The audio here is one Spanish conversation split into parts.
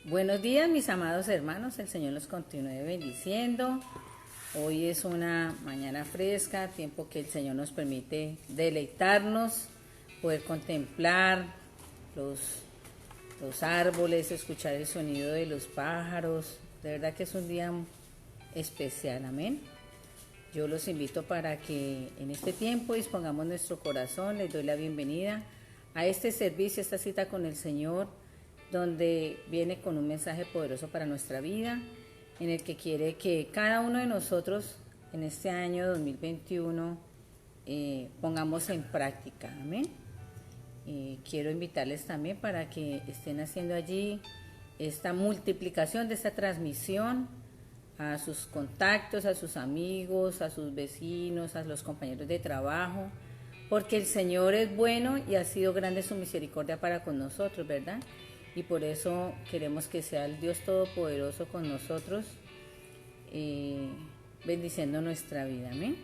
Buenos días, mis amados hermanos, el Señor los continúe bendiciendo. Hoy es una mañana fresca, tiempo que el Señor nos permite deleitarnos, poder contemplar los árboles, escuchar el sonido de los pájaros. De verdad que es un día especial, amén. Yo los invito para que en este tiempo dispongamos nuestro corazón. Les doy la bienvenida a este servicio, esta cita con el Señor, donde viene con un mensaje poderoso para nuestra vida, en el que quiere que cada uno de nosotros en este año 2021 pongamos en práctica, amén. Quiero invitarles también para que estén haciendo allí esta multiplicación de esta transmisión a sus contactos, a sus amigos, a sus vecinos, a los compañeros de trabajo, porque el Señor es bueno y ha sido grande su misericordia para con nosotros, ¿verdad? Y por eso queremos que sea el Dios Todopoderoso con nosotros, bendiciendo nuestra vida, amén.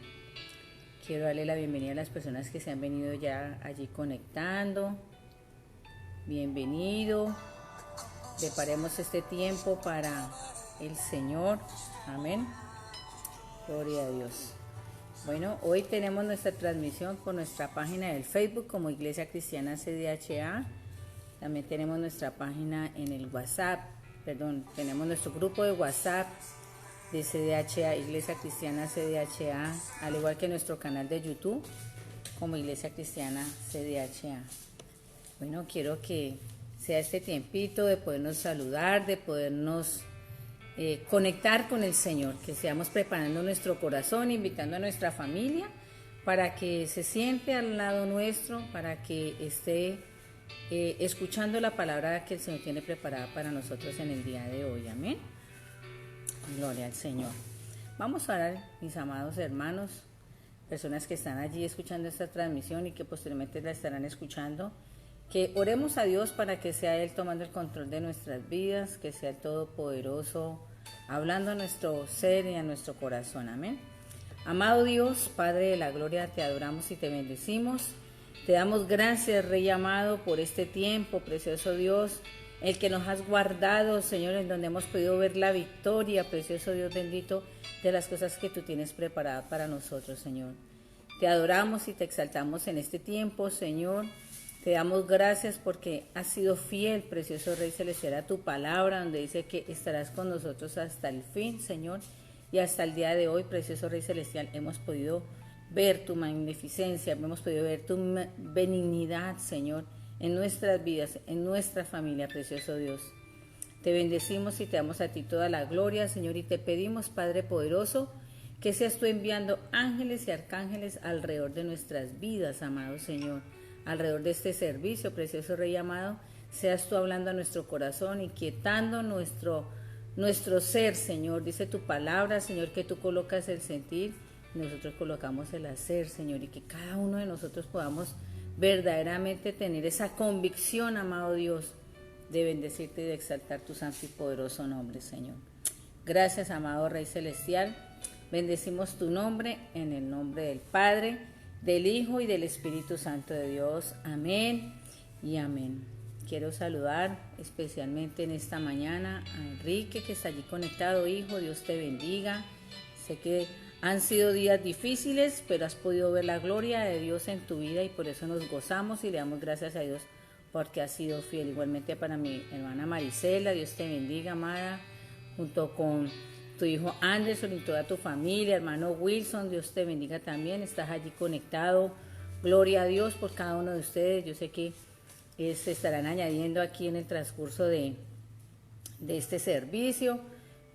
Quiero darle la bienvenida a las personas que se han venido ya allí conectando. Bienvenido. Preparemos este tiempo para el Señor, amén. Gloria a Dios. Bueno, hoy tenemos nuestra transmisión por nuestra página del Facebook como Iglesia Cristiana CDHA. También tenemos nuestra página en el WhatsApp, tenemos nuestro grupo de WhatsApp de CDHA, Iglesia Cristiana CDHA, al igual que nuestro canal de YouTube como Iglesia Cristiana CDHA. Bueno, quiero que sea este tiempito de podernos saludar, de podernos conectar con el Señor, que seamos preparando nuestro corazón, invitando a nuestra familia para que se siente al lado nuestro, para que esté escuchando la palabra que el Señor tiene preparada para nosotros en el día de hoy, amén. Gloria al Señor. Vamos a orar, mis amados hermanos, personas que están allí escuchando esta transmisión y que posteriormente la estarán escuchando, que oremos a Dios para que sea Él tomando el control de nuestras vidas, que sea el Todopoderoso hablando a nuestro ser y a nuestro corazón, amén. Amado Dios, Padre de la gloria, te adoramos y te bendecimos. Te damos gracias, Rey amado, por este tiempo, precioso Dios, el que nos has guardado, Señor, en donde hemos podido ver la victoria, precioso Dios bendito, de las cosas que tú tienes preparadas para nosotros, Señor. Te adoramos y te exaltamos en este tiempo, Señor. Te damos gracias porque has sido fiel, precioso Rey Celestial, a tu palabra, donde dice que estarás con nosotros hasta el fin, Señor. Y hasta el día de hoy, precioso Rey Celestial, hemos podido ver tu magnificencia, hemos podido ver tu benignidad, Señor, en nuestras vidas, en nuestra familia, precioso Dios. Te bendecimos y te damos a ti toda la gloria, Señor, y te pedimos, Padre poderoso, que seas tú enviando ángeles y arcángeles alrededor de nuestras vidas, amado Señor, alrededor de este servicio, precioso Rey amado, seas tú hablando a nuestro corazón, inquietando nuestro ser, Señor. Dice tu palabra, Señor, que tú colocas el sentir, nosotros colocamos el hacer, Señor, y que cada uno de nosotros podamos verdaderamente tener esa convicción, amado Dios, de bendecirte y de exaltar tu santo y poderoso nombre, Señor. Gracias, amado Rey Celestial. Bendecimos tu nombre en el nombre del Padre, del Hijo y del Espíritu Santo de Dios. Amén y amén. Quiero saludar especialmente en esta mañana a Enrique, que está allí conectado. Hijo, Dios te bendiga. Sé que han sido días difíciles, pero has podido ver la gloria de Dios en tu vida y por eso nos gozamos y le damos gracias a Dios porque has sido fiel. Igualmente para mi hermana Marisela, Dios te bendiga, amada, junto con tu hijo Anderson y toda tu familia, hermano Wilson, Dios te bendiga también, estás allí conectado. Gloria a Dios por cada uno de ustedes. Yo sé que se estarán añadiendo aquí en el transcurso de este servicio.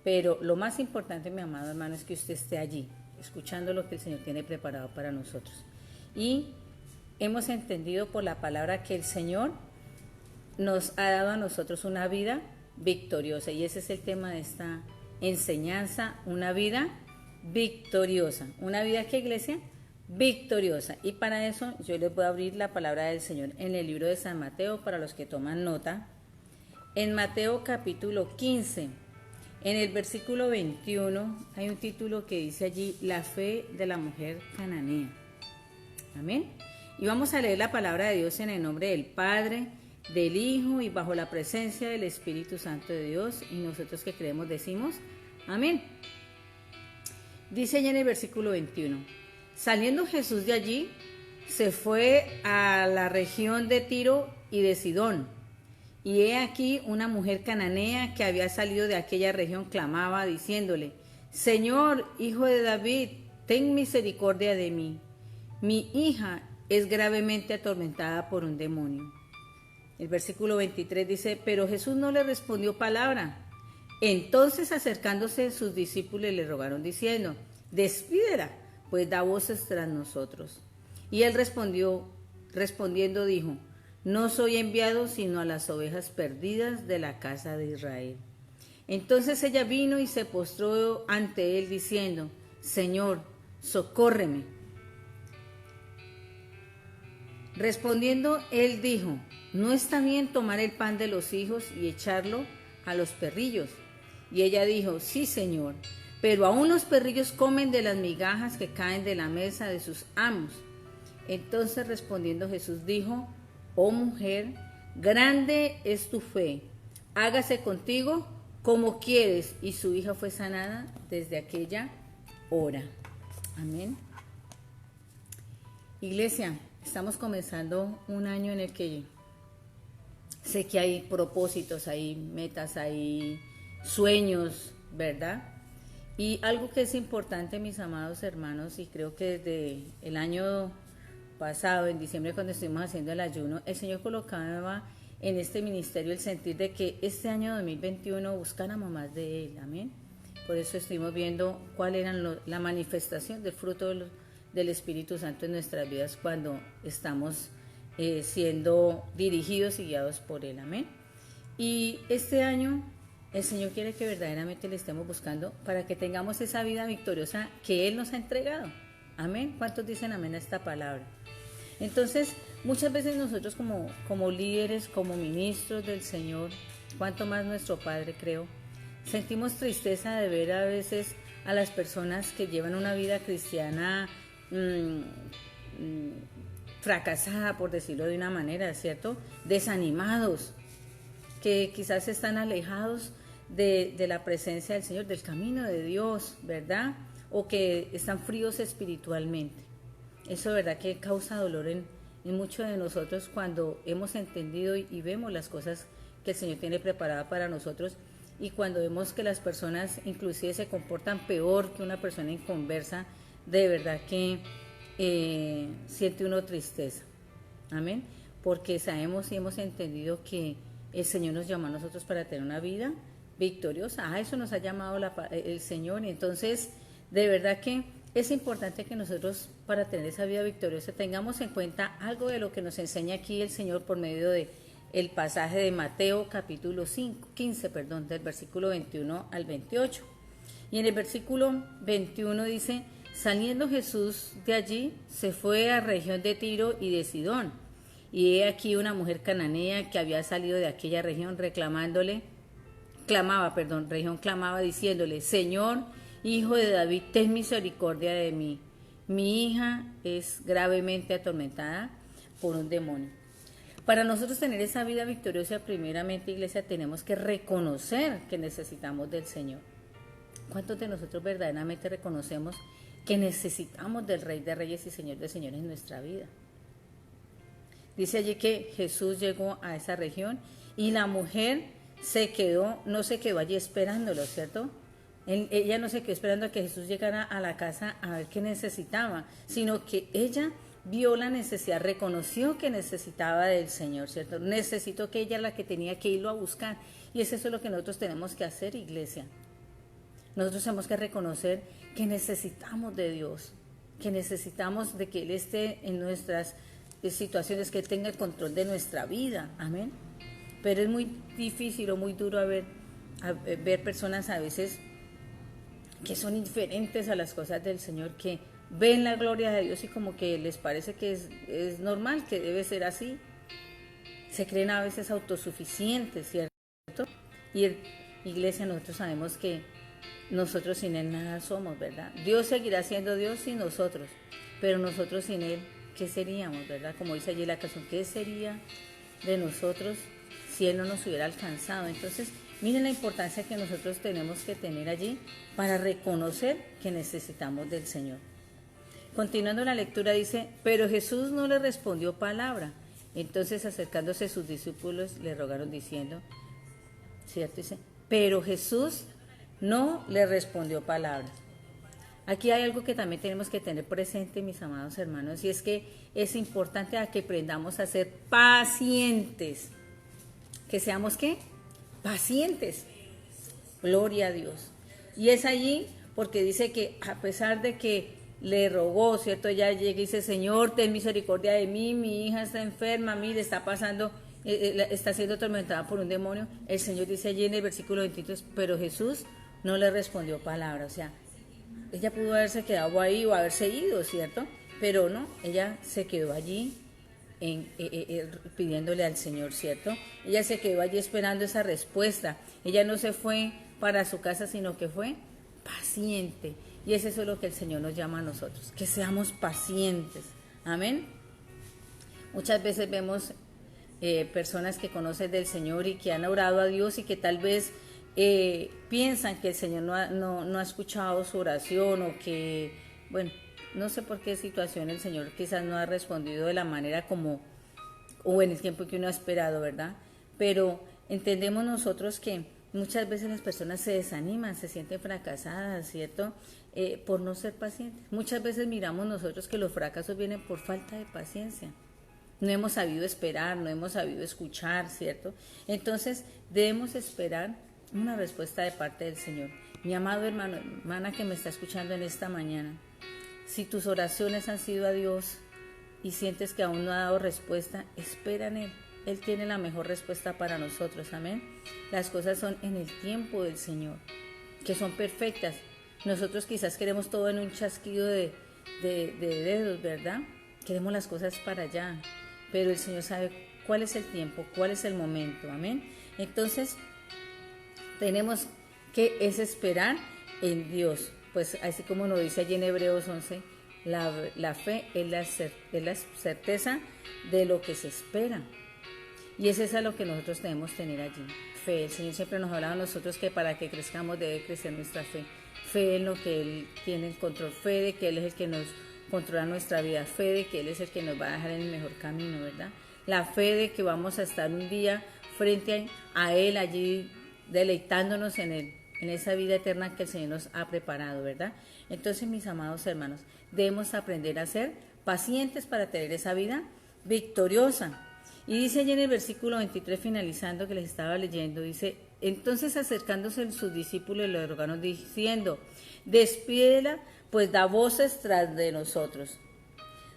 Pero lo más importante, mi amado hermano, es que usted esté allí, escuchando lo que el Señor tiene preparado para nosotros. Y hemos entendido por la palabra que el Señor nos ha dado a nosotros una vida victoriosa. Y ese es el tema de esta enseñanza, una vida victoriosa. ¿Una vida qué, iglesia? Victoriosa. Y para eso yo les voy a abrir la palabra del Señor en el libro de San Mateo, para los que toman nota. En Mateo capítulo 15. En el versículo 21 hay un título que dice allí, la fe de la mujer cananea. Amén. Y vamos a leer la palabra de Dios en el nombre del Padre, del Hijo y bajo la presencia del Espíritu Santo de Dios. Y nosotros que creemos decimos, amén. Dice allá en el versículo 21, saliendo Jesús de allí, se fue a la región de Tiro y de Sidón. Y he aquí una mujer cananea que había salido de aquella región clamaba diciéndole, Señor, Hijo de David, ten misericordia de mí. Mi hija es gravemente atormentada por un demonio. El versículo 23 dice, pero Jesús no le respondió palabra. Entonces acercándose sus discípulos le rogaron diciendo, despídela, pues da voces tras nosotros. Y él respondiendo dijo, no soy enviado sino a las ovejas perdidas de la casa de Israel. Entonces ella vino y se postró ante él diciendo, Señor, socórreme. Respondiendo él dijo, no está bien tomar el pan de los hijos y echarlo a los perrillos. Y ella dijo, sí, Señor, pero aún los perrillos comen de las migajas que caen de la mesa de sus amos. Entonces respondiendo Jesús dijo, oh mujer, grande es tu fe, hágase contigo como quieres. Y su hija fue sanada desde aquella hora. Amén. Iglesia, estamos comenzando un año en el que sé que hay propósitos, hay metas, hay sueños, ¿verdad? Y algo que es importante, mis amados hermanos, y creo que desde el año pasado, en diciembre, cuando estuvimos haciendo el ayuno, el Señor colocaba en este ministerio el sentir de que este año 2021 buscáramos más de Él, amén. Por eso estuvimos viendo cuál era la manifestación del fruto del Espíritu Santo en nuestras vidas cuando estamos siendo dirigidos y guiados por Él, amén. Y este año el Señor quiere que verdaderamente le estemos buscando para que tengamos esa vida victoriosa que Él nos ha entregado, amén. ¿Cuántos dicen amén a esta palabra? Entonces, muchas veces nosotros como líderes, como ministros del Señor, cuanto más nuestro Padre, creo, sentimos tristeza de ver a veces a las personas que llevan una vida cristiana fracasada, por decirlo de una manera, ¿cierto? Desanimados, que quizás están alejados de la presencia del Señor, del camino de Dios, ¿verdad? O que están fríos espiritualmente. Eso, ¿verdad?, que causa dolor en muchos de nosotros cuando hemos entendido y vemos las cosas que el Señor tiene preparadas para nosotros, y cuando vemos que las personas inclusive se comportan peor que una persona inconversa, de verdad que siente uno tristeza. Amén. Porque sabemos y hemos entendido que el Señor nos llamó a nosotros para tener una vida victoriosa. A eso nos ha llamado el Señor. Y entonces, de verdad que es importante que nosotros, para tener esa vida victoriosa, tengamos en cuenta algo de lo que nos enseña aquí el Señor por medio de el pasaje de Mateo capítulo 15, del versículo 21 al 28. Y en el versículo 21 dice, saliendo Jesús de allí, se fue a región de Tiro y de Sidón. Y he aquí una mujer cananea que había salido de aquella región clamaba diciéndole, Señor, Hijo de David, ten misericordia de mí. Mi hija es gravemente atormentada por un demonio. Para nosotros tener esa vida victoriosa, primeramente, iglesia, tenemos que reconocer que necesitamos del Señor. ¿Cuántos de nosotros verdaderamente reconocemos que necesitamos del Rey de Reyes y Señor de Señores en nuestra vida? Dice allí que Jesús llegó a esa región y la mujer no se quedó allí esperándolo, ¿cierto? Ella no se quedó esperando a que Jesús llegara a la casa a ver qué necesitaba, sino que ella vio la necesidad, reconoció que necesitaba del Señor, ¿cierto? Necesitó que ella era la que tenía que irlo a buscar. Y es eso lo que nosotros tenemos que hacer, iglesia. Nosotros tenemos que reconocer que necesitamos de Dios, que necesitamos de que Él esté en nuestras situaciones, que tenga el control de nuestra vida, amén. Pero es muy difícil o muy duro ver personas a veces que son indiferentes a las cosas del Señor, que ven la gloria de Dios y como que les parece que es normal, que debe ser así. Se creen a veces autosuficientes, ¿cierto? Y iglesia, nosotros sabemos que nosotros sin Él nada somos, ¿verdad? Dios seguirá siendo Dios sin nosotros, pero nosotros sin Él, ¿qué seríamos, verdad? Como dice allí la canción, ¿qué sería de nosotros si Él no nos hubiera alcanzado. Entonces, miren la importancia que nosotros tenemos que tener allí para reconocer que necesitamos del Señor. Continuando la lectura dice, pero Jesús no le respondió palabra. Entonces acercándose sus discípulos le rogaron diciendo, ¿cierto? Dice, pero Jesús no le respondió palabra. Aquí hay algo que también tenemos que tener presente, mis amados hermanos, y es que es importante a que aprendamos a ser pacientes. ¿Que seamos qué? Pacientes. Gloria a Dios. Y es allí porque dice que a pesar de que le rogó, ¿cierto? Ella llega y dice, Señor, ten misericordia de mí, mi hija está enferma, mire, está pasando, está siendo atormentada por un demonio. El Señor dice allí en el versículo 23, pero Jesús no le respondió palabra. O sea, ella pudo haberse quedado ahí o haberse ido, ¿cierto? Pero no, ella se quedó allí pidiéndole al Señor, ¿cierto? Ella se quedó allí esperando esa respuesta. Ella no se fue para su casa, sino que fue paciente. Y es eso lo que el Señor nos llama a nosotros, que seamos pacientes. Amén. Muchas veces vemos personas que conocen del Señor y que han orado a Dios y que tal vez piensan que el Señor no ha escuchado su oración o que, bueno, no sé por qué situación el Señor quizás no ha respondido de la manera como, o en el tiempo que uno ha esperado, ¿verdad? Pero entendemos nosotros que muchas veces las personas se desaniman, se sienten fracasadas, ¿cierto? Por no ser pacientes. Muchas veces miramos nosotros que los fracasos vienen por falta de paciencia. No hemos sabido esperar, no hemos sabido escuchar, ¿cierto? Entonces debemos esperar una respuesta de parte del Señor. Mi amado hermano, hermana que me está escuchando en esta mañana, si tus oraciones han sido a Dios y sientes que aún no ha dado respuesta, espera en Él. Él tiene la mejor respuesta para nosotros, amén. Las cosas son en el tiempo del Señor, que son perfectas. Nosotros quizás queremos todo en un chasquido de dedos, ¿verdad? Queremos las cosas para allá, pero el Señor sabe cuál es el tiempo, cuál es el momento, amén. Entonces, tenemos que esperar en Dios, pues así como nos dice allí en Hebreos 11, la fe es la certeza de lo que se espera. Y es eso lo que nosotros debemos tener allí, fe. El Señor siempre nos hablaba a nosotros que para que crezcamos debe crecer nuestra fe. Fe en lo que Él tiene el control, fe de que Él es el que nos controla nuestra vida, fe de que Él es el que nos va a dejar en el mejor camino, ¿verdad? La fe de que vamos a estar un día frente a Él allí deleitándonos en Él, en esa vida eterna que el Señor nos ha preparado, ¿verdad? Entonces, mis amados hermanos, debemos aprender a ser pacientes para tener esa vida victoriosa. Y dice allí en el versículo 23, finalizando, que les estaba leyendo, dice, entonces acercándose sus discípulos le rogaron diciendo, despídela, pues da voces tras de nosotros.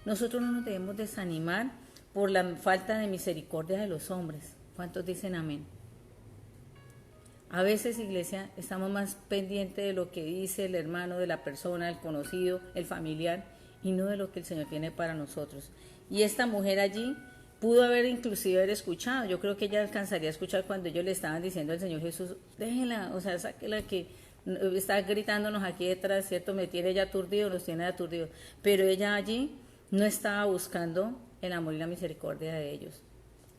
Nosotros no nos debemos desanimar por la falta de misericordia de los hombres. ¿Cuántos dicen amén? A veces, iglesia, estamos más pendientes de lo que dice el hermano, de la persona, el conocido, el familiar, y no de lo que el Señor tiene para nosotros. Y esta mujer allí pudo haber inclusive haber escuchado. Yo creo que ella alcanzaría a escuchar cuando ellos le estaban diciendo al Señor Jesús, déjela, o sea, sáquela que está gritándonos aquí detrás, ¿cierto? Me tiene ya aturdido, nos tiene aturdidos. Pero ella allí no estaba buscando el amor y la misericordia de ellos,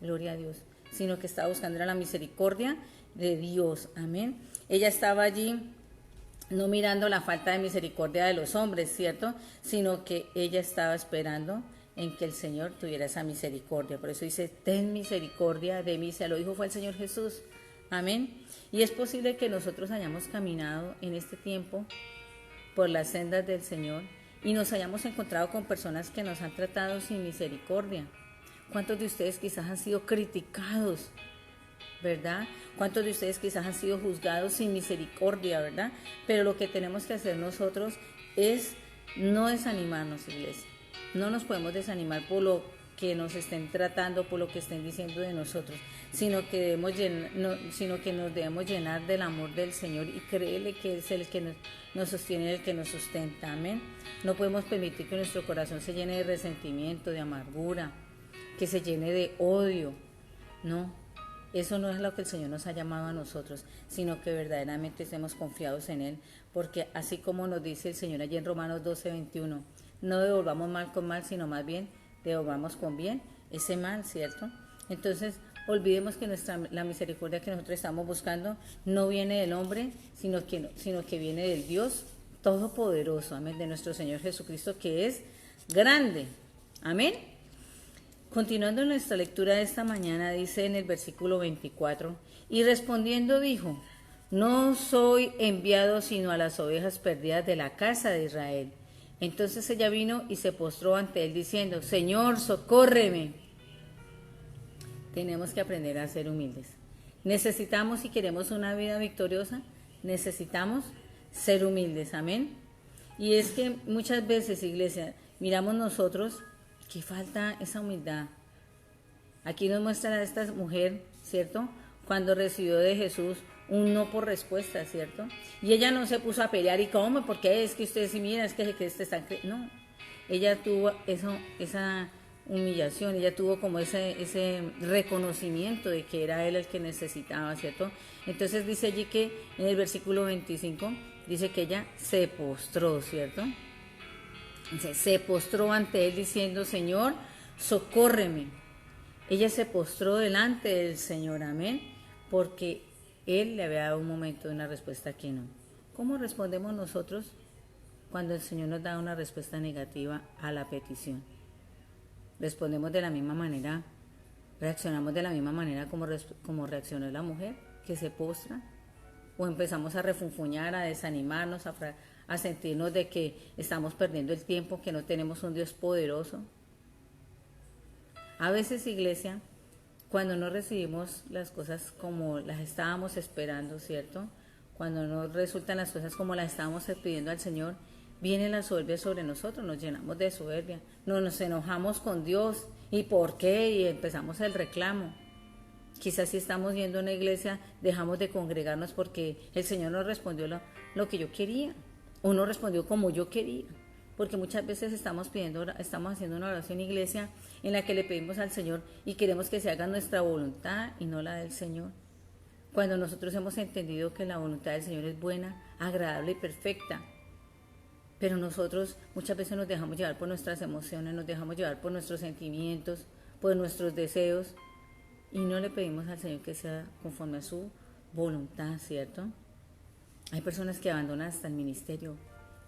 gloria a Dios, sino que estaba buscando la misericordia de Dios, amén. Ella estaba allí no mirando la falta de misericordia de los hombres, ¿cierto? Sino que ella estaba esperando en que el Señor tuviera esa misericordia. Por eso dice, ten misericordia de mí, se lo dijo fue el Señor Jesús, amén. Y es posible que nosotros hayamos caminado en este tiempo por las sendas del Señor y nos hayamos encontrado con personas que nos han tratado sin misericordia. ¿Cuántos de ustedes quizás han sido criticados, verdad? ¿Cuántos de ustedes quizás han sido juzgados sin misericordia, verdad? Pero lo que tenemos que hacer nosotros es no desanimarnos, iglesia. No nos podemos desanimar por lo que nos estén tratando, por lo que estén diciendo de nosotros, sino que nos debemos llenar del amor del Señor y creerle que es el que nos sostiene, el que nos sustenta, amén. No podemos permitir que nuestro corazón se llene de resentimiento, de amargura, que se llene de odio, no. Eso no es lo que el Señor nos ha llamado a nosotros, sino que verdaderamente estemos confiados en Él, porque así como nos dice el Señor allí en Romanos 12:21, no devolvamos mal con mal, sino más bien devolvamos con bien ese mal, ¿cierto? Entonces, olvidemos que la misericordia que nosotros estamos buscando no viene del hombre, sino que viene del Dios Todopoderoso, amén, de nuestro Señor Jesucristo, que es grande, amén. Continuando nuestra lectura de esta mañana, dice en el versículo 24, y respondiendo dijo, no soy enviado sino a las ovejas perdidas de la casa de Israel. Entonces ella vino y se postró ante él diciendo, Señor, socórreme. Tenemos que aprender a ser humildes. Necesitamos, si queremos una vida victoriosa, necesitamos ser humildes, amén. Y es que muchas veces, iglesia, miramos nosotros que falta esa humildad. Aquí nos muestra esta mujer, ¿cierto? Cuando recibió de Jesús un no por respuesta, ¿cierto? Y ella no se puso a pelear y cómo, porque es que ustedes sí mira, es que este está... No, ella tuvo esa humillación, ella tuvo como ese reconocimiento de que era él el que necesitaba, ¿cierto? Entonces dice allí que en el versículo 25, dice que ella se postró, ¿cierto? Dice, se postró ante él diciendo, Señor, socórreme. Ella se postró delante del Señor, amén, porque él le había dado un momento de una respuesta que no. ¿Cómo respondemos nosotros cuando el Señor nos da una respuesta negativa a la petición? ¿Respondemos de la misma manera, reaccionamos de la misma manera como reaccionó la mujer que se postra? ¿O empezamos a refunfuñar, a desanimarnos, a sentirnos de que estamos perdiendo el tiempo, que no tenemos un Dios poderoso? A veces, iglesia, cuando no recibimos las cosas como las estábamos esperando, ¿cierto? Cuando no resultan las cosas como las estábamos pidiendo al Señor, viene la soberbia sobre nosotros, nos llenamos de soberbia, nos enojamos con Dios, ¿y por qué? Y empezamos el reclamo. Quizás si estamos yendo a una iglesia, dejamos de congregarnos porque el Señor no respondió lo que yo quería, o no respondió como yo quería. Porque muchas veces estamos haciendo una oración en iglesia en la que le pedimos al Señor y queremos que se haga nuestra voluntad y no la del Señor. Cuando nosotros hemos entendido que la voluntad del Señor es buena, agradable y perfecta, pero nosotros muchas veces nos dejamos llevar por nuestras emociones, nos dejamos llevar por nuestros sentimientos, por nuestros deseos, y no le pedimos al Señor que sea conforme a su voluntad, ¿cierto? Hay personas que abandonan hasta el ministerio.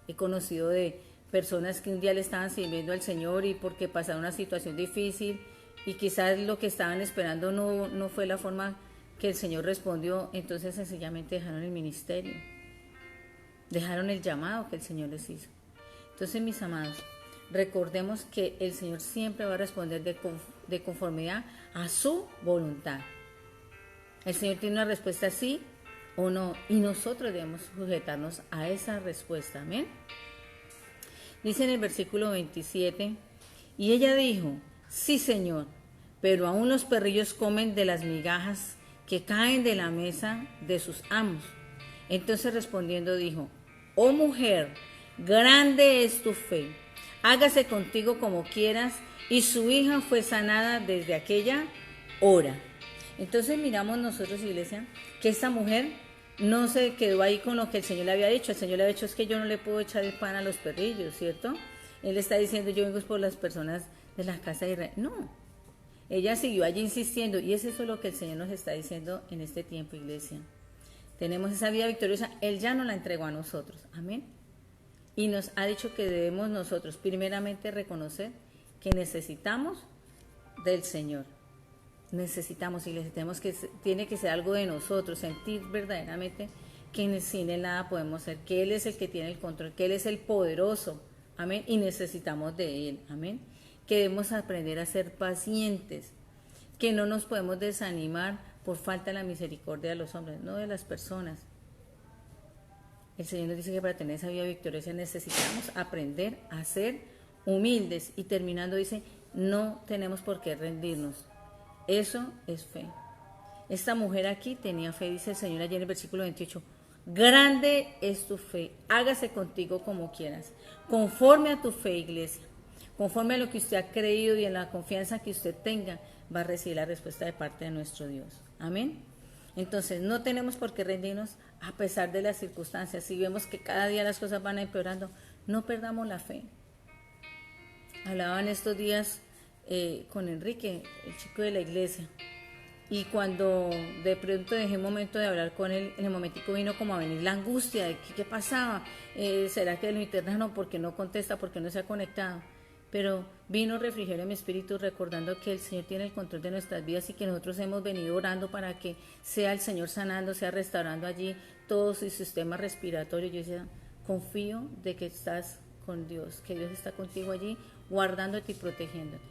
He conocido de personas que un día le estaban sirviendo al Señor y porque pasaron una situación difícil y quizás lo que estaban esperando no fue la forma que el Señor respondió, entonces sencillamente dejaron el ministerio, dejaron el llamado que el Señor les hizo. Entonces, mis amados, recordemos que el Señor siempre va a responder de conformidad a su voluntad. El Señor tiene una respuesta sí o no, y nosotros debemos sujetarnos a esa respuesta, amén. Dice en el versículo 27, y ella dijo, sí, Señor, pero aún los perrillos comen de las migajas que caen de la mesa de sus amos. Entonces respondiendo dijo, oh mujer, grande es tu fe, hágase contigo como quieras, y su hija fue sanada desde aquella hora. Entonces miramos nosotros, iglesia, que esta mujer no se quedó ahí con lo que el Señor le había dicho. El Señor le había dicho, es que yo no le puedo echar el pan a los perrillos, ¿cierto? Él está diciendo, yo vengo por las personas de la casa de Israel. No, ella siguió allí insistiendo, y es eso lo que el Señor nos está diciendo en este tiempo, iglesia. Tenemos esa vida victoriosa, Él ya nos la entregó a nosotros, amén. Y nos ha dicho que debemos nosotros primeramente reconocer que necesitamos del Señor. Necesitamos, iglesia, tiene que ser algo de nosotros, sentir verdaderamente que sin Él nada podemos ser, que Él es el que tiene el control, que Él es el poderoso, amén, y necesitamos de Él, amén. Que debemos aprender a ser pacientes, que no nos podemos desanimar por falta de la misericordia de los hombres, no de las personas. El Señor nos dice que para tener esa vida victoriosa necesitamos aprender a ser humildes, y terminando dice, no tenemos por qué rendirnos. Eso es fe. Esta mujer aquí tenía fe, dice el Señor allí en el versículo 28. Grande es tu fe, hágase contigo como quieras. Conforme a tu fe, iglesia, conforme a lo que usted ha creído y en la confianza que usted tenga, va a recibir la respuesta de parte de nuestro Dios. Amén. Entonces, no tenemos por qué rendirnos a pesar de las circunstancias. Si vemos que cada día las cosas van empeorando, no perdamos la fe. Hablaba en estos días con Enrique, el chico de la iglesia. Y cuando de pronto dejé un momento de hablar con él, en el momentico vino como a venir la angustia de qué pasaba. ¿Será que lo internan? ¿Por qué no contesta? ¿Por qué no se ha conectado? Pero vino refrigerio en mi espíritu recordando que el Señor tiene el control de nuestras vidas y que nosotros hemos venido orando para que sea el Señor sanando, sea restaurando allí todo su sistema respiratorio. Yo decía, confío de que estás con Dios, que Dios está contigo allí, guardándote y protegiéndote.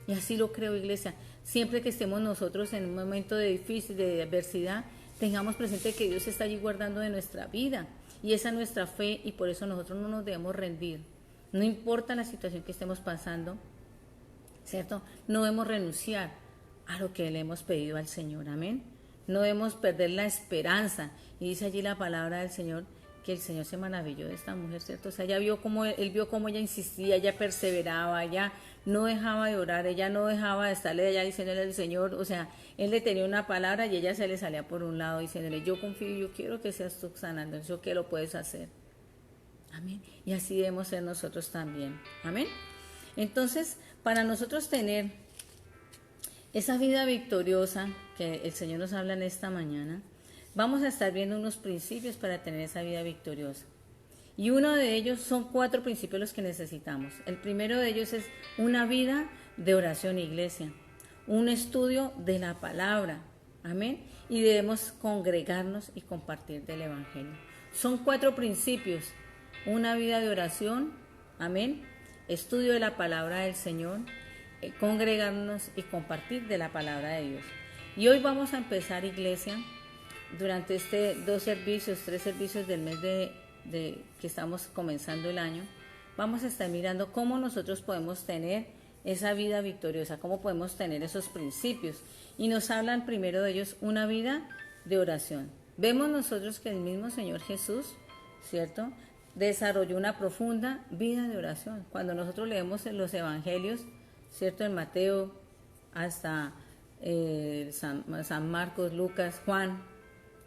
Y así lo creo, iglesia. Siempre que estemos nosotros en un momento de difícil, de adversidad, tengamos presente que Dios está allí guardando de nuestra vida. Y esa es nuestra fe y por eso nosotros no nos debemos rendir. No importa la situación que estemos pasando, ¿cierto? No debemos renunciar a lo que le hemos pedido al Señor, amén. No debemos perder la esperanza. Y dice allí la palabra del Señor que el Señor se maravilló de esta mujer, ¿cierto? O sea, él vio cómo ella insistía, ella perseveraba, ella no dejaba de orar, ella no dejaba de estarle allá diciéndole al Señor, o sea, él le tenía una palabra y ella se le salía por un lado diciéndole, yo confío, yo quiero que seas tú sanando, yo que lo puedes hacer. Amén. Y así debemos ser nosotros también. Amén. Entonces, para nosotros tener esa vida victoriosa que el Señor nos habla en esta mañana, vamos a estar viendo unos principios para tener esa vida victoriosa. Y uno de ellos son 4 principios los que necesitamos. El primero de ellos es una vida de oración, iglesia. Un estudio de la palabra. Amén. Y debemos congregarnos y compartir del Evangelio. Son 4 principios. Una vida de oración. Amén. Estudio de la palabra del Señor. Congregarnos y compartir de la palabra de Dios. Y hoy vamos a empezar, iglesia, durante 3 servicios del mes de que estamos comenzando el año, vamos a estar mirando cómo nosotros podemos tener esa vida victoriosa, cómo podemos tener esos principios. Y nos hablan primero de ellos una vida de oración. Vemos nosotros que el mismo Señor Jesús, ¿cierto?, desarrolló una profunda vida de oración. Cuando nosotros leemos en los evangelios, ¿cierto?, en Mateo hasta San Marcos, Lucas, Juan,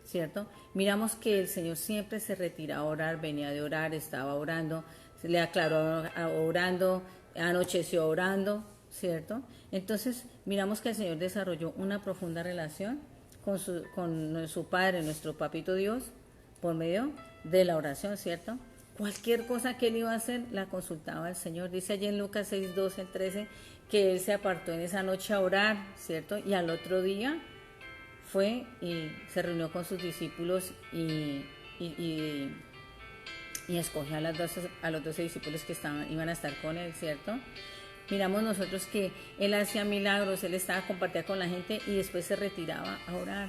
¿cierto? Miramos que el Señor siempre se retiraba a orar, venía de orar, estaba orando, se le aclaró orando, anocheció orando, ¿cierto? Entonces miramos que el Señor desarrolló una profunda relación con su Padre, nuestro Papito Dios, por medio de la oración, ¿cierto? Cualquier cosa que él iba a hacer, la consultaba al Señor. Dice allí en Lucas 6, 12, 13, que él se apartó en esa noche a orar, ¿cierto? Y al otro día fue y se reunió con sus discípulos y escogió a los 12 discípulos que iban a estar con él, ¿cierto? Miramos nosotros que él hacía milagros, él estaba compartida con la gente y después se retiraba a orar,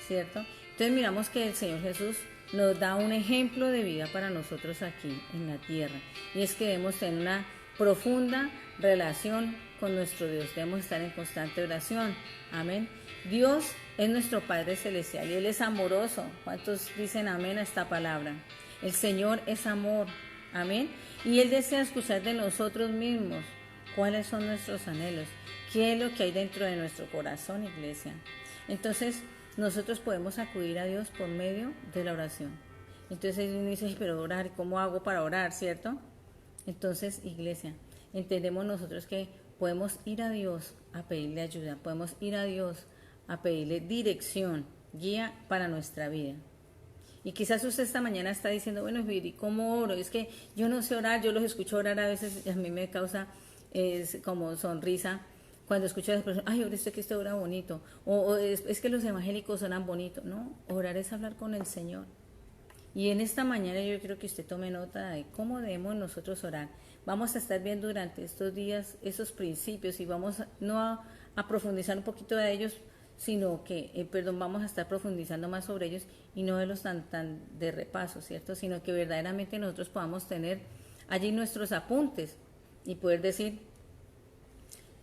¿cierto? Entonces miramos que el Señor Jesús nos da un ejemplo de vida para nosotros aquí en la tierra, y es que debemos tener una profunda relación con nuestro Dios, debemos estar en constante oración, amén. Dios es nuestro Padre Celestial y Él es amoroso. ¿Cuántos dicen amén a esta palabra? El Señor es amor, amén. Y Él desea escuchar de nosotros mismos cuáles son nuestros anhelos, qué es lo que hay dentro de nuestro corazón, iglesia. Entonces, nosotros podemos acudir a Dios por medio de la oración. Entonces uno dice, pero orar, ¿cómo hago para orar, cierto? Entonces, iglesia, entendemos nosotros que podemos ir a Dios a pedirle ayuda, podemos ir a Dios a pedirle dirección, guía para nuestra vida. Y quizás usted esta mañana está diciendo, bueno, Viri, ¿cómo oro? Es que yo no sé orar, yo los escucho orar a veces, y a mí me causa como sonrisa cuando escucho a las personas, ay, ahora que usted ora bonito, o es que los evangélicos oran bonito. No, orar es hablar con el Señor. Y en esta mañana yo quiero que usted tome nota de cómo debemos nosotros orar. Vamos a estar viendo durante estos días esos principios y vamos no a profundizar un poquito de ellos, sino que, vamos a estar profundizando más sobre ellos y no de los tan de repaso, ¿cierto? Sino que verdaderamente nosotros podamos tener allí nuestros apuntes y poder decir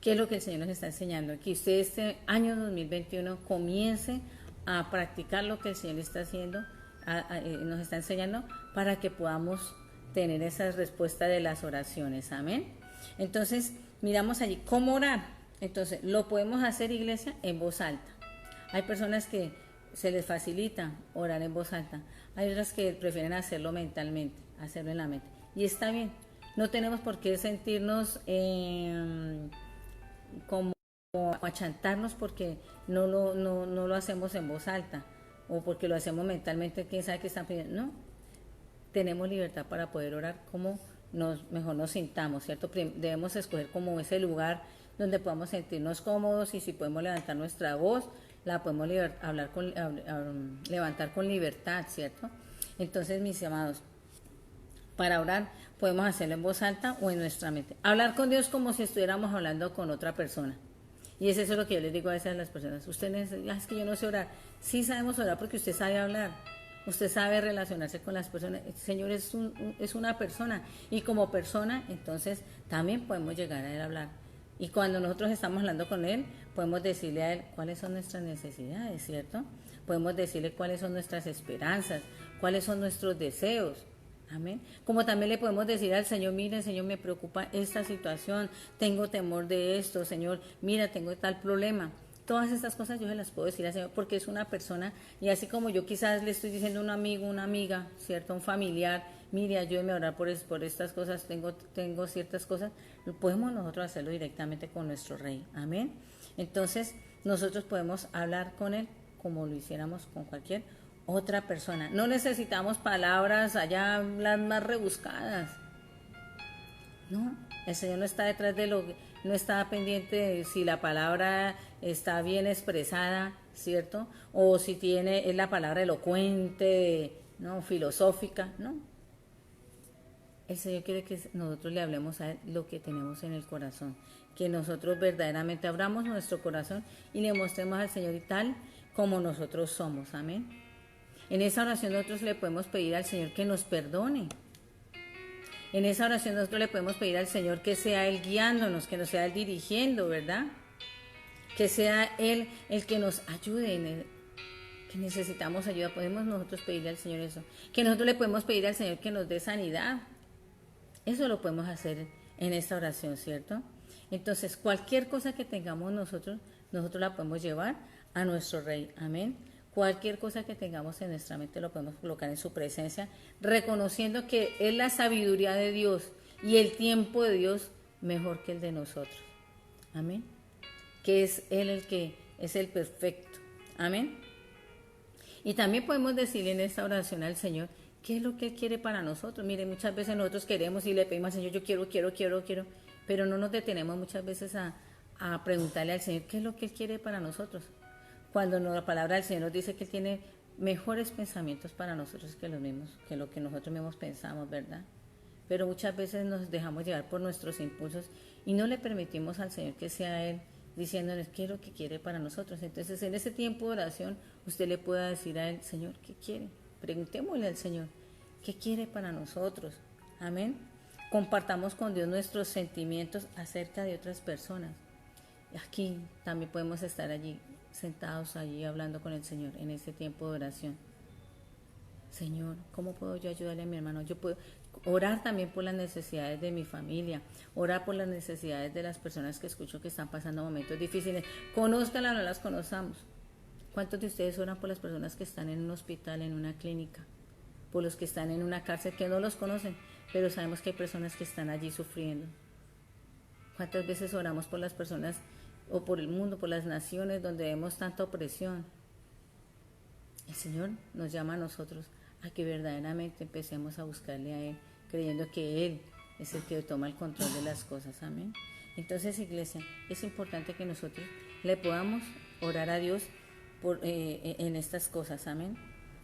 qué es lo que el Señor nos está enseñando. Que usted este año 2021 comience a practicar lo que el Señor está haciendo, nos está enseñando, para que podamos tener esa respuesta de las oraciones, amén. Entonces, miramos allí cómo orar. Entonces, lo podemos hacer, iglesia, en voz alta. Hay personas que se les facilita orar en voz alta. Hay otras que prefieren hacerlo mentalmente, hacerlo en la mente. Y está bien. No tenemos por qué sentirnos como achantarnos porque no lo hacemos en voz alta o porque lo hacemos mentalmente, quién sabe qué están pidiendo. No, tenemos libertad para poder orar como mejor nos sintamos, ¿cierto? Debemos escoger como ese lugar donde podamos sentirnos cómodos y si podemos levantar nuestra voz, la podemos levantar con libertad, ¿cierto? Entonces, mis amados, para orar podemos hacerlo en voz alta o en nuestra mente. Hablar con Dios como si estuviéramos hablando con otra persona. Y es eso lo que yo les digo a veces a las personas. Ustedes, es que yo no sé orar. Sí sabemos orar porque usted sabe hablar. Usted sabe relacionarse con las personas. El Señor es una persona. Y como persona, entonces, también podemos llegar a Él a hablar. Y cuando nosotros estamos hablando con Él, podemos decirle a Él cuáles son nuestras necesidades, ¿cierto? Podemos decirle cuáles son nuestras esperanzas, cuáles son nuestros deseos. Amén. Como también le podemos decir al Señor, mire, Señor, me preocupa esta situación, tengo temor de esto, Señor, mira, tengo tal problema. Todas estas cosas yo se las puedo decir al Señor porque es una persona y así como yo quizás le estoy diciendo a un amigo, una amiga, ¿cierto? Un familiar, mire, ayúdeme a orar por estas cosas, tengo ciertas cosas, podemos nosotros hacerlo directamente con nuestro Rey. Amén. Entonces, nosotros podemos hablar con Él como lo hiciéramos con cualquier otra persona. No necesitamos palabras allá las más rebuscadas. No, el Señor no está detrás no está pendiente de si la palabra está bien expresada, ¿cierto? O si es la palabra elocuente, no, filosófica, no. El Señor quiere que nosotros le hablemos a Él lo que tenemos en el corazón, que nosotros verdaderamente abramos nuestro corazón y le mostremos al Señor y tal como nosotros somos. Amén. En esa oración nosotros le podemos pedir al Señor que nos perdone. En esa oración nosotros le podemos pedir al Señor que sea Él guiándonos, que nos sea Él dirigiendo, ¿verdad? Que sea Él el que nos ayude, que necesitamos ayuda. Podemos nosotros pedirle al Señor eso. Que nosotros le podemos pedir al Señor que nos dé sanidad. Eso lo podemos hacer en esta oración, ¿cierto? Entonces, cualquier cosa que tengamos nosotros la podemos llevar a nuestro Rey. Amén. Cualquier cosa que tengamos en nuestra mente lo podemos colocar en su presencia, reconociendo que es la sabiduría de Dios y el tiempo de Dios mejor que el de nosotros. Amén. Que es Él el que es el perfecto. Amén. Y también podemos decirle en esta oración al Señor qué es lo que Él quiere para nosotros. Mire, muchas veces nosotros queremos y le pedimos al Señor, yo quiero, pero no nos detenemos muchas veces a preguntarle al Señor qué es lo que Él quiere para nosotros. Cuando la palabra del Señor nos dice que Él tiene mejores pensamientos para nosotros que lo que nosotros mismos pensamos, ¿verdad? Pero muchas veces nos dejamos llevar por nuestros impulsos y no le permitimos al Señor que sea Él diciéndoles qué es lo que quiere para nosotros. Entonces, en ese tiempo de oración, usted le pueda decir a Él, Señor, ¿qué quiere? Preguntémosle al Señor, ¿qué quiere para nosotros? Amén. Compartamos con Dios nuestros sentimientos acerca de otras personas. Aquí también podemos estar allí, sentados allí hablando con el Señor en este tiempo de oración. Señor, ¿cómo puedo yo ayudarle a mi hermano? Yo puedo orar también por las necesidades de mi familia, orar por las necesidades de las personas que escucho que están pasando momentos difíciles. Conózcalas, no las conozcamos. ¿Cuántos de ustedes oran por las personas que están en un hospital, en una clínica? Por los que están en una cárcel que no los conocen, pero sabemos que hay personas que están allí sufriendo. ¿Cuántas veces oramos por las personas o por el mundo, por las naciones donde vemos tanta opresión? El Señor nos llama a nosotros a que verdaderamente empecemos a buscarle a Él, creyendo que Él es el que toma el control de las cosas. Amén. Entonces, iglesia, es importante que nosotros le podamos orar a Dios en estas cosas. Amén.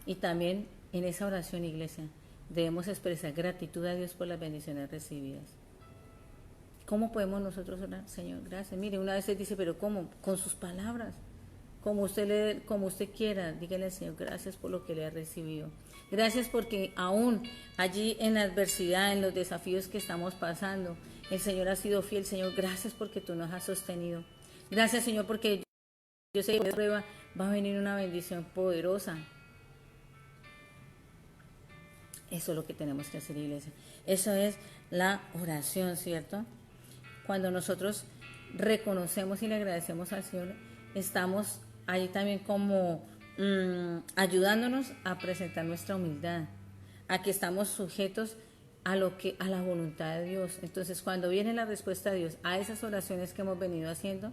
Y también en esa oración, iglesia, debemos expresar gratitud a Dios por las bendiciones recibidas. ¿Cómo podemos nosotros orar? Señor, gracias. Mire, una vez él dice, pero ¿cómo? Con sus palabras. Como usted quiera, dígale al Señor, gracias por lo que le ha recibido. Gracias porque aún allí en la adversidad, en los desafíos que estamos pasando, el Señor ha sido fiel. Señor, gracias porque tú nos has sostenido. Gracias, Señor, porque yo sé que de prueba va a venir una bendición poderosa. Eso es lo que tenemos que hacer, iglesia. Eso es la oración, ¿cierto? Cuando nosotros reconocemos y le agradecemos al Señor, estamos ahí también como ayudándonos a presentar nuestra humildad, a que estamos sujetos a la voluntad de Dios. Entonces, cuando viene la respuesta de Dios a esas oraciones que hemos venido haciendo,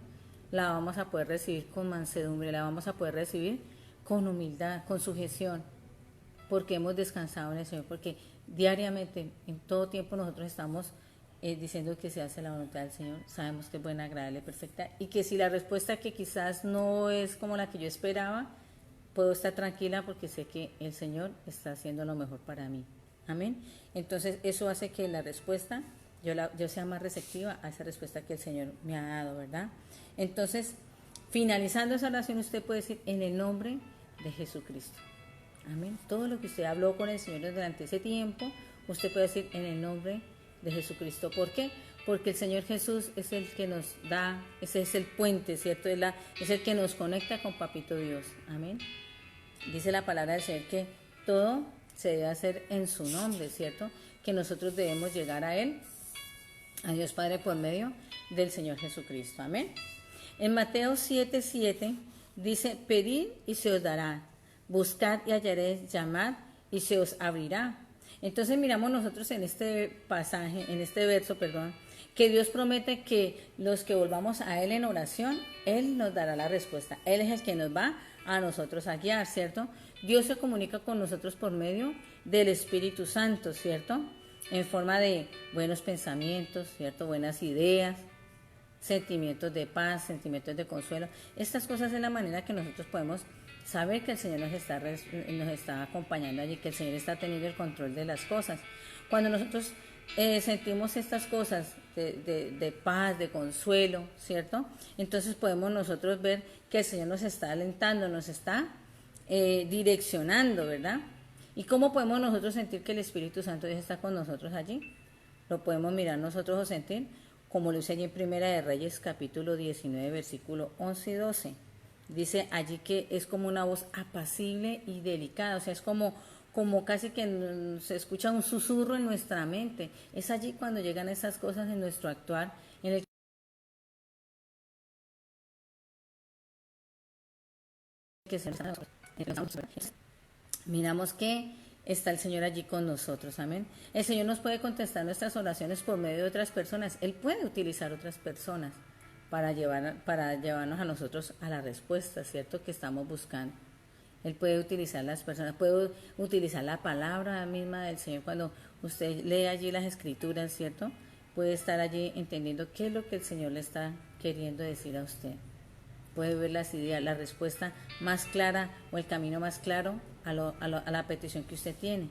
la vamos a poder recibir con mansedumbre, la vamos a poder recibir con humildad, con sujeción, porque hemos descansado en el Señor, porque diariamente, en todo tiempo nosotros estamos diciendo que se hace la voluntad del Señor, sabemos que es buena, agradable, perfecta, y que si la respuesta que quizás no es como la que yo esperaba, puedo estar tranquila porque sé que el Señor está haciendo lo mejor para mí. Amén. Entonces eso hace que la respuesta, yo sea más receptiva a esa respuesta que el Señor me ha dado, ¿verdad? Entonces, finalizando esa oración, usted puede decir en el nombre de Jesucristo. Amén. Todo lo que usted habló con el Señor durante ese tiempo, usted puede decir en el nombre de Jesucristo. ¿Por qué? Porque el Señor Jesús es el que nos da, ese es el puente, ¿cierto? Es el que nos conecta con Papito Dios. Amén. Dice la palabra del Señor que todo se debe hacer en su nombre, ¿cierto? Que nosotros debemos llegar a Él, a Dios Padre, por medio del Señor Jesucristo. Amén. En Mateo 7:7 dice, pedid y se os dará, buscad y hallaréis, llamad y se os abrirá. Entonces miramos nosotros en este pasaje, en este verso, que Dios promete que los que volvamos a Él en oración, Él nos dará la respuesta. Él es el que nos va a nosotros a guiar, ¿cierto? Dios se comunica con nosotros por medio del Espíritu Santo, ¿cierto? En forma de buenos pensamientos, ¿cierto? Buenas ideas, sentimientos de paz, sentimientos de consuelo. Estas cosas es la manera que nosotros podemos saber que el Señor nos está acompañando allí, que el Señor está teniendo el control de las cosas. Cuando nosotros sentimos estas cosas de paz, de consuelo, ¿cierto? Entonces podemos nosotros ver que el Señor nos está alentando, nos está direccionando, ¿verdad? ¿Y cómo podemos nosotros sentir que el Espíritu Santo Dios está con nosotros allí? Lo podemos mirar nosotros o sentir, como lo dice allí en Primera de Reyes, capítulo 19, versículo 11 y 12. Dice allí que es como una voz apacible y delicada, o sea, es como casi que se escucha un susurro en nuestra mente. Es allí cuando llegan esas cosas en nuestro actuar, en el que miramos que está el Señor allí con nosotros, amén. El Señor nos puede contestar nuestras oraciones por medio de otras personas. Él puede utilizar otras personas para llevarnos a nosotros a la respuesta, ¿cierto?, que estamos buscando. Él puede utilizar las personas, puede utilizar la palabra misma del Señor. Cuando usted lee allí las escrituras, ¿cierto?, puede estar allí entendiendo qué es lo que el Señor le está queriendo decir a usted. Puede ver las ideas, la respuesta más clara o el camino más claro a la petición que usted tiene.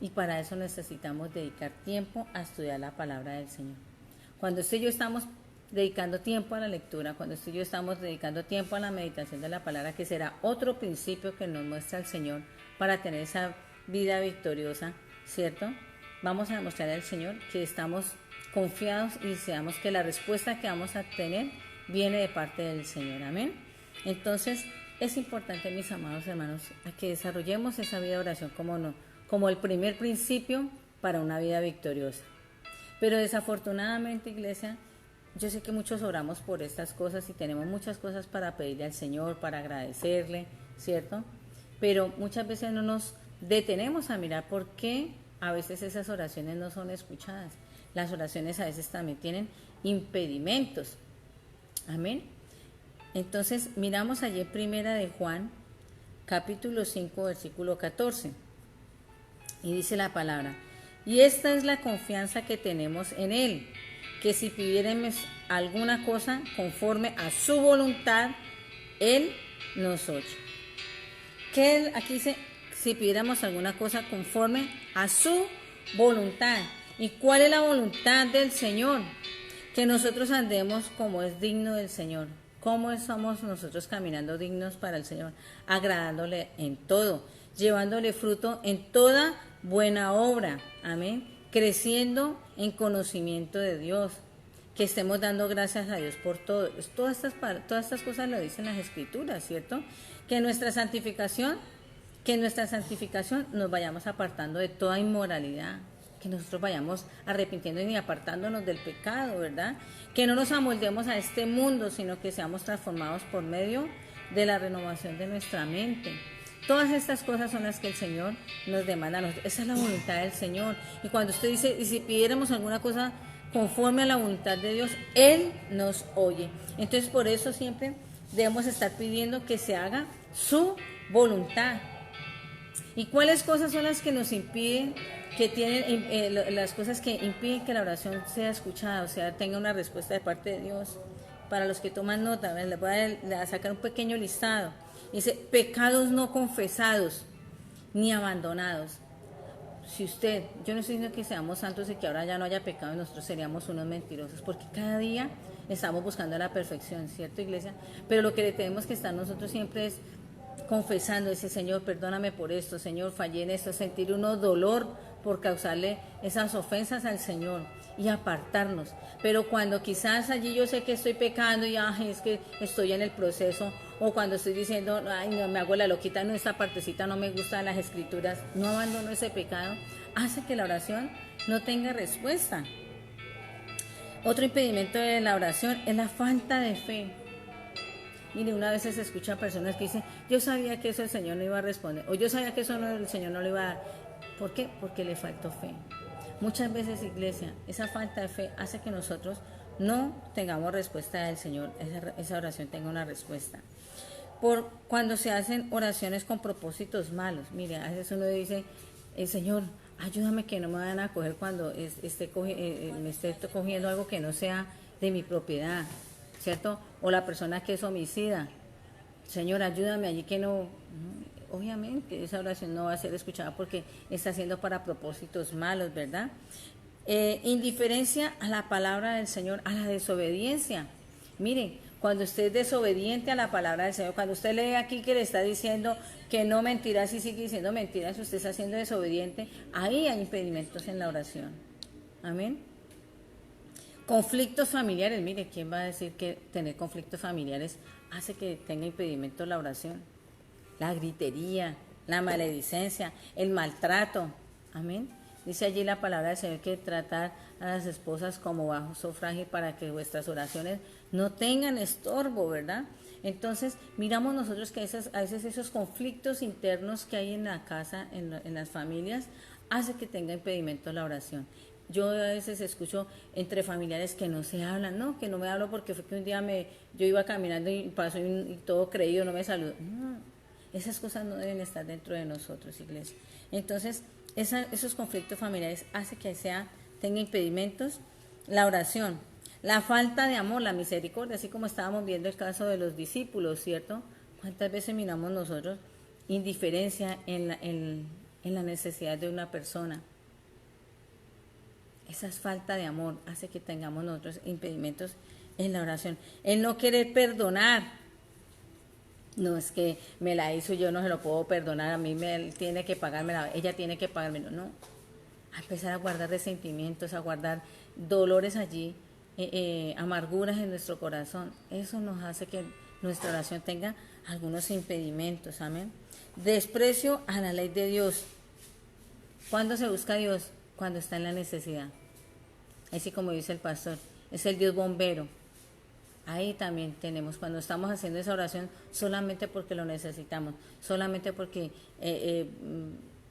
Y para eso necesitamos dedicar tiempo a estudiar la palabra del Señor. Cuando usted y yo estamos dedicando tiempo a la lectura, cuando usted y yo estamos dedicando tiempo a la meditación de la palabra, que será otro principio que nos muestra el Señor para tener esa vida victoriosa, ¿cierto? Vamos a demostrar al Señor que estamos confiados y deseamos que la respuesta que vamos a tener viene de parte del Señor, amén. Entonces es importante, mis amados hermanos, a que desarrollemos esa vida de oración como el primer principio para una vida victoriosa. Pero desafortunadamente, iglesia, yo sé que muchos oramos por estas cosas y tenemos muchas cosas para pedirle al Señor, para agradecerle, ¿cierto? Pero muchas veces no nos detenemos a mirar por qué a veces esas oraciones no son escuchadas. Las oraciones a veces también tienen impedimentos. Amén. Entonces miramos allí en Primera de Juan, capítulo 5, versículo 14. Y dice la palabra, y esta es la confianza que tenemos en Él, que si pidiéramos alguna cosa conforme a su voluntad, Él nos oye. ¿Qué aquí dice? Si pidiéramos alguna cosa conforme a su voluntad. ¿Y cuál es la voluntad del Señor? Que nosotros andemos como es digno del Señor. ¿Cómo somos nosotros caminando dignos para el Señor? Agradándole en todo, llevándole fruto en toda buena obra. Amén. Creciendo en conocimiento de Dios. Que estemos dando gracias a Dios por todo. Todas estas cosas lo dicen las Escrituras, ¿cierto? Que nuestra santificación nos vayamos apartando de toda inmoralidad. Que nosotros vayamos arrepintiendo y apartándonos del pecado, ¿verdad? Que no nos amoldemos a este mundo, sino que seamos transformados por medio de la renovación de nuestra mente. Todas estas cosas son las que el Señor nos demanda a nosotros. Esa es la voluntad del Señor. Y cuando usted dice, y si pidiéramos alguna cosa conforme a la voluntad de Dios, Él nos oye. Entonces por eso siempre debemos estar pidiendo que se haga su voluntad. ¿Y cuáles cosas son las que nos impiden, que tienen las cosas que impiden que la oración sea escuchada, o sea, tenga una respuesta de parte de Dios? Para los que toman nota, les voy a sacar un pequeño listado. Dice, pecados no confesados ni abandonados. Si usted, yo no estoy diciendo que seamos santos y que ahora ya no haya pecado y nosotros seríamos unos mentirosos, porque cada día estamos buscando la perfección, ¿cierto, iglesia? Pero lo que tenemos que estar nosotros siempre es confesando, ese Señor, perdóname por esto, Señor, fallé en esto, sentir uno dolor por causarle esas ofensas al Señor y apartarnos. Pero cuando quizás allí yo sé que estoy pecando y es que estoy en el proceso, o cuando estoy diciendo, ay, no, me hago la loquita, no, esta partecita no me gusta de las escrituras, no abandono ese pecado, hace que la oración no tenga respuesta. Otro impedimento de la oración es la falta de fe. Mire, una vez se escucha a personas que dicen, yo sabía que eso el Señor no iba a responder, o yo sabía que eso el Señor no lo iba a dar. ¿Por qué? Porque le faltó fe. Muchas veces, iglesia, esa falta de fe hace que nosotros no tengamos respuesta del Señor, esa oración tenga una respuesta. Por cuando se hacen oraciones con propósitos malos, mire, a veces uno dice, Señor, ayúdame que no me vayan a coger cuando me esté cogiendo algo que no sea de mi propiedad, ¿cierto? O la persona que es homicida, Señor, ayúdame allí que no. Obviamente esa oración no va a ser escuchada porque está haciendo para propósitos malos, ¿verdad? Indiferencia a la palabra del Señor, a la desobediencia. Miren, cuando usted es desobediente a la palabra del Señor, cuando usted lee aquí que le está diciendo que no mentirás y sigue diciendo mentiras, usted está siendo desobediente, ahí hay impedimentos en la oración. Amén. Conflictos familiares, mire, ¿quién va a decir que tener conflictos familiares hace que tenga impedimento la oración? La gritería, la maledicencia, el maltrato. Amén. Dice allí la palabra del Señor que tratar a las esposas como vaso frágil para que vuestras oraciones no tengan estorbo, ¿verdad? Entonces, miramos nosotros que a veces esos conflictos internos que hay en la casa, en las familias, hace que tenga impedimento la oración. Yo a veces escucho entre familiares que no se hablan, no, que no me hablo porque fue que un día yo iba caminando y pasó y todo creído, no me saludó. No, esas cosas no deben estar dentro de nosotros, iglesia. Entonces, esos conflictos familiares hace que tenga impedimentos la oración. La falta de amor, la misericordia, así como estábamos viendo el caso de los discípulos, ¿cierto? ¿Cuántas veces miramos nosotros indiferencia en la necesidad de una persona? Esa falta de amor hace que tengamos nosotros impedimentos en la oración. El no querer perdonar. No, es que me la hizo y yo no se lo puedo perdonar, a mí me tiene que pagármela, ella tiene que pagármelo. No, a empezar a guardar resentimientos, a guardar dolores allí, amarguras en nuestro corazón. Eso nos hace que nuestra oración tenga algunos impedimentos, amén. Desprecio a la ley de Dios. ¿Cuándo se busca a Dios? Cuando está en la necesidad. Así como dice el pastor, es el Dios bombero. Ahí también tenemos, cuando estamos haciendo esa oración, solamente porque lo necesitamos, solamente porque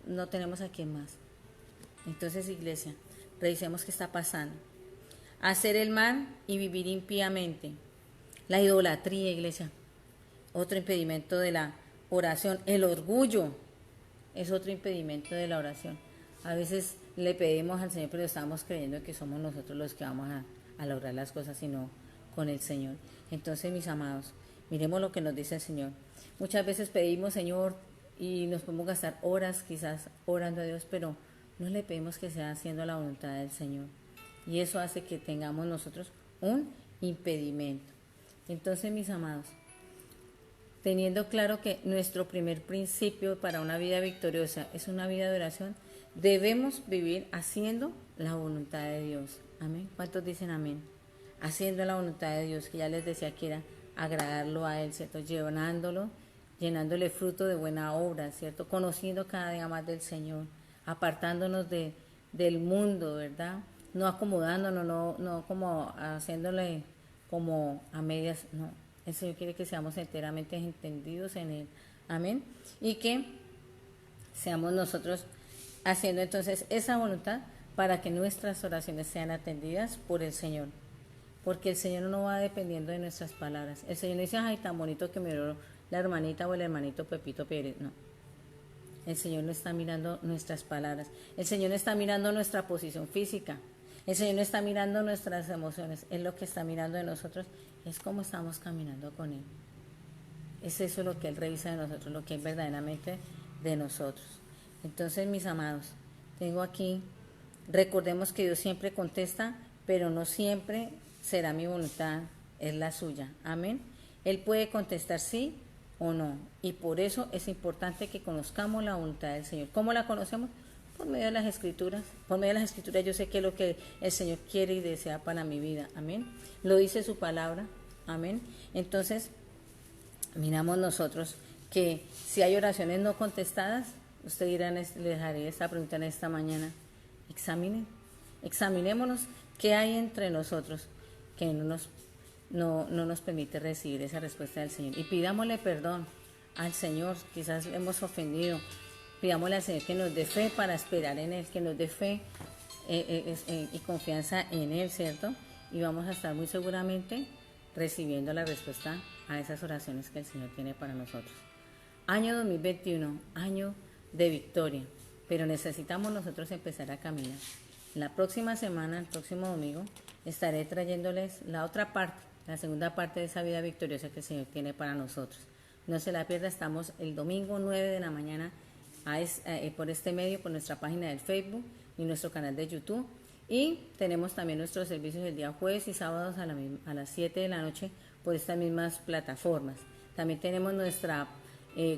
no tenemos a quién más. Entonces, iglesia, revisemos qué está pasando. Hacer el mal y vivir impíamente. La idolatría, iglesia, otro impedimento de la oración. El orgullo es otro impedimento de la oración. A veces le pedimos al Señor, pero estamos creyendo que somos nosotros los que vamos a lograr las cosas, sino con el Señor. Entonces, mis amados, miremos lo que nos dice el Señor. Muchas veces pedimos, Señor, y nos podemos gastar horas quizás orando a Dios, pero no le pedimos que sea haciendo la voluntad del Señor. Y eso hace que tengamos nosotros un impedimento. Entonces, mis amados, teniendo claro que nuestro primer principio para una vida victoriosa es una vida de oración, debemos vivir haciendo la voluntad de Dios. Amén. ¿Cuántos dicen amén? Haciendo la voluntad de Dios, que ya les decía que era agradarlo a Él, ¿cierto? Llenándole fruto de buena obra, ¿cierto? Conociendo cada día más del Señor, apartándonos del mundo, ¿verdad? No acomodándonos, no como haciéndole como a medias, no. El Señor quiere que seamos enteramente entendidos en Él, Amén. Y que seamos nosotros haciendo entonces esa voluntad para que nuestras oraciones sean atendidas por el Señor. Porque el Señor no va dependiendo de nuestras palabras. El Señor no dice, ay, tan bonito que me oró la hermanita o el hermanito Pepito Pérez. No. El Señor no está mirando nuestras palabras. El Señor no está mirando nuestra posición física. El Señor no está mirando nuestras emociones. Él lo que está mirando de nosotros es cómo estamos caminando con Él. Es eso lo que Él revisa de nosotros, lo que es verdaderamente de nosotros. Entonces, mis amados, tengo aquí, recordemos que Dios siempre contesta, pero no siempre será mi voluntad, es la suya. Amén. Él puede contestar sí o no. Y por eso es importante que conozcamos la voluntad del Señor. ¿Cómo la conocemos? Por medio de las Escrituras. Por medio de las Escrituras yo sé qué es lo que el Señor quiere y desea para mi vida. Amén. Lo dice su palabra. Amén. Entonces, miramos nosotros que si hay oraciones no contestadas, usted dirá, le dejaré esta pregunta en esta mañana. Examinémonos qué hay entre nosotros que no nos permite recibir esa respuesta del Señor. Y pidámosle perdón al Señor, quizás le hemos ofendido. Pidámosle al Señor que nos dé fe para esperar en Él, que nos dé fe y confianza en Él, ¿cierto? Y vamos a estar muy seguramente recibiendo la respuesta a esas oraciones que el Señor tiene para nosotros. Año 2021, año de victoria, pero necesitamos nosotros empezar a caminar. La próxima semana, el próximo domingo, estaré trayéndoles la otra parte, la segunda parte de esa vida victoriosa que el Señor tiene para nosotros. No se la pierda, estamos el domingo 9 de la mañana por este medio, por nuestra página del Facebook y nuestro canal de YouTube. Y tenemos también nuestros servicios el día jueves y sábados a las 7 de la noche por estas mismas plataformas. También tenemos nuestro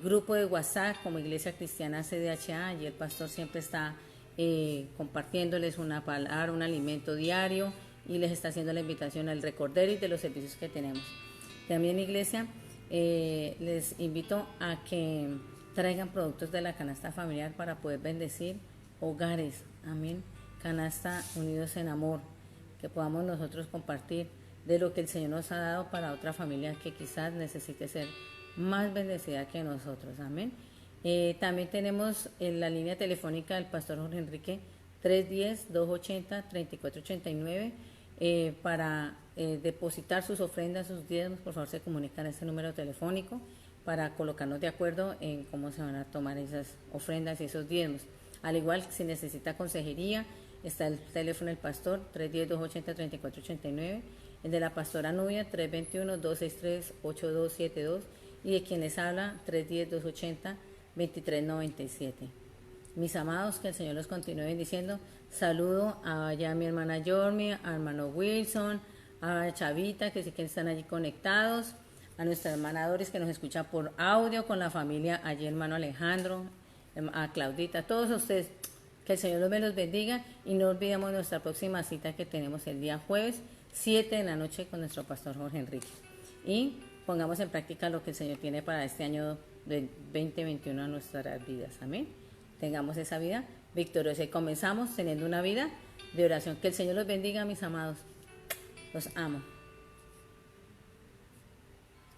grupo de WhatsApp como Iglesia Cristiana CDHA. Allí el pastor siempre está compartiéndoles una palabra, un alimento diario y les está haciendo la invitación al recordero y de los servicios que tenemos. También, iglesia, les invito a que traigan productos de la canasta familiar para poder bendecir hogares. Amén. Canasta Unidos en Amor, que podamos nosotros compartir de lo que el Señor nos ha dado para otra familia que quizás necesite ser más bendecida que nosotros. Amén. También tenemos la línea telefónica del pastor Jorge Enrique 310-280-3489 para depositar sus ofrendas, sus diezmos. Por favor, se comunican a este número telefónico para colocarnos de acuerdo en cómo se van a tomar esas ofrendas y esos diezmos. Al igual, si necesita consejería, está el teléfono del pastor 310-280-3489, el de la pastora Nubia 321-263-8272 y de quien les habla 310-280-2397. Mis amados, que el Señor los continúe bendiciendo. Saludo a mi hermana Yormi, a hermano Wilson, a Chavita, que sí que están allí conectados, a nuestra hermana Doris, que nos escucha por audio, con la familia allí, hermano Alejandro, a Claudita, a todos ustedes. Que el Señor me los bendiga y no olvidemos nuestra próxima cita que tenemos el día jueves, 7 de la noche, con nuestro pastor Jorge Enrique. Y pongamos en práctica lo que el Señor tiene para este año del 2021 a nuestras vidas. Amén. Tengamos esa vida victoriosa y comenzamos teniendo una vida de oración. Que el Señor los bendiga, mis amados. Los amo.